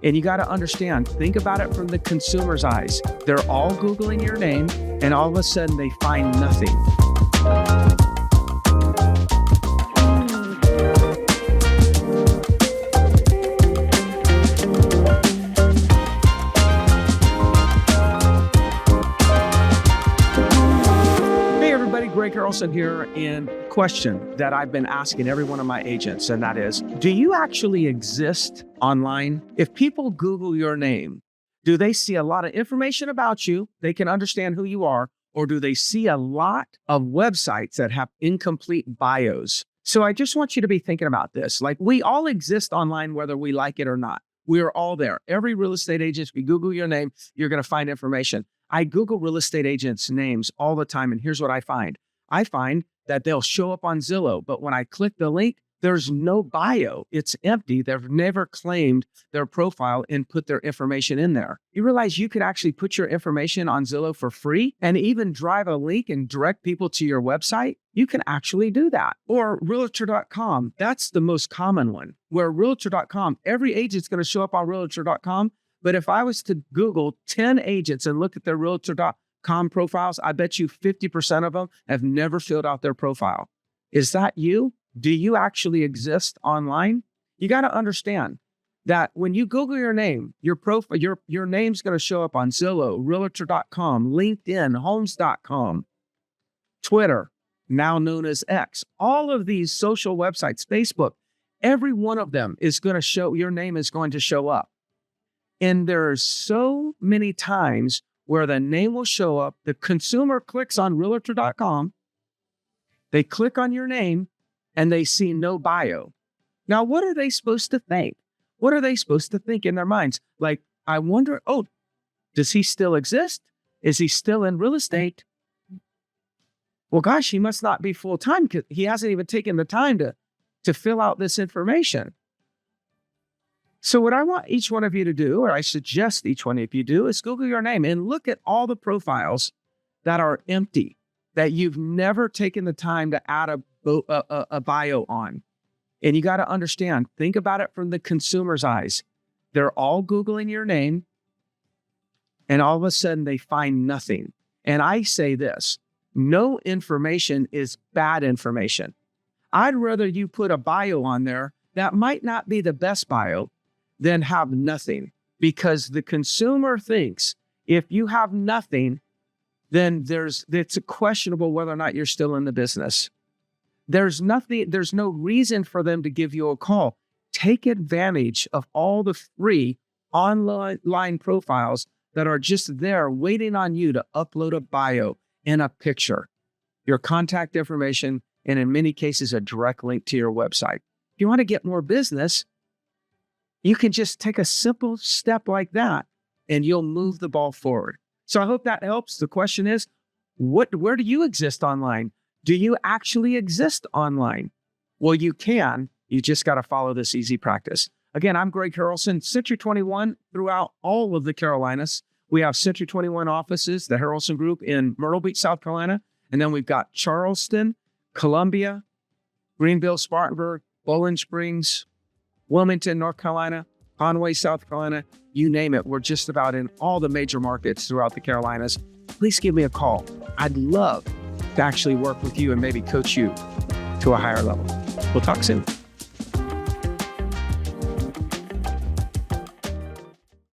And you got to understand, think about it from the consumer's eyes. They're all Googling your name, and all of a sudden they find nothing. Hey everybody, Greg Harrelson here, and a question that I've been asking every one of my agents, and that is, do you actually exist online? If people Google your name, do they see a lot of information about you? They can understand who you are, or do they see a lot of websites that have incomplete bios? So I just want you to be thinking about this. Like, we all exist online, whether we like it or not. We are all there. Every real estate agent, if you Google your name, you're going to find information. I Google real estate agents' names all the time, and here's what I find. I find that they'll show up on Zillow, but when I click the link, there's no bio. It's empty. They've never claimed their profile and put their information in there. You realize you could actually put your information on Zillow for free and even drive a link and direct people to your website? You can actually do that. Or Realtor.com. That's the most common one, where Realtor.com, every agent's going to show up on Realtor.com. But if I was to Google 10 agents and look at their Realtor.com profiles, I bet you 50% of them have never filled out their profile. Is that you? Do you actually exist online? You got to understand that when you Google your name, your profile, your name's going to show up on Zillow, Realtor.com, LinkedIn, Homes.com, Twitter, now known as X. All of these social websites, Facebook, every one of them is going to show, your name is going to show up. And there are so many times where the name will show up, the consumer clicks on Realtor.com, they click on your name, and they see no bio. Now, what are they supposed to think? What are they supposed to think in their minds? Like, I wonder, oh, does he still exist? Is he still in real estate? Well, gosh, he must not be full-time because he hasn't even taken the time to fill out this information. So what I want each one of you to do, or I suggest each one of you do, is Google your name and look at all the profiles that are empty, that you've never taken the time to add a bio on. And you got to understand, think about it from the consumer's eyes. They're all Googling your name, and all of a sudden they find nothing. And I say this, no information is bad information. I'd rather you put a bio on there that might not be the best bio than have nothing, because the consumer thinks if you have nothing, then it's questionable whether or not you're still in the business. There's no reason for them to give you a call. Take advantage of all the free online profiles that are just there waiting on you to upload a bio and a picture, your contact information, and in many cases, a direct link to your website. If you want to get more business, you can just take a simple step like that and you'll move the ball forward. So I hope that helps. The question is, where do you exist online? Do you actually exist online? Well, you can. You just got to follow this easy practice. Again, I'm Greg Harrelson, Century 21 throughout all of the Carolinas. We have Century 21 offices, the Harrelson Group in Myrtle Beach, South Carolina. And then we've got Charleston, Columbia, Greenville, Spartanburg, Bowling Springs, Wilmington, North Carolina, Conway, South Carolina, you name it. We're just about in all the major markets throughout the Carolinas. Please give me a call. I'd love to actually work with you and maybe coach you to a higher level. We'll talk soon.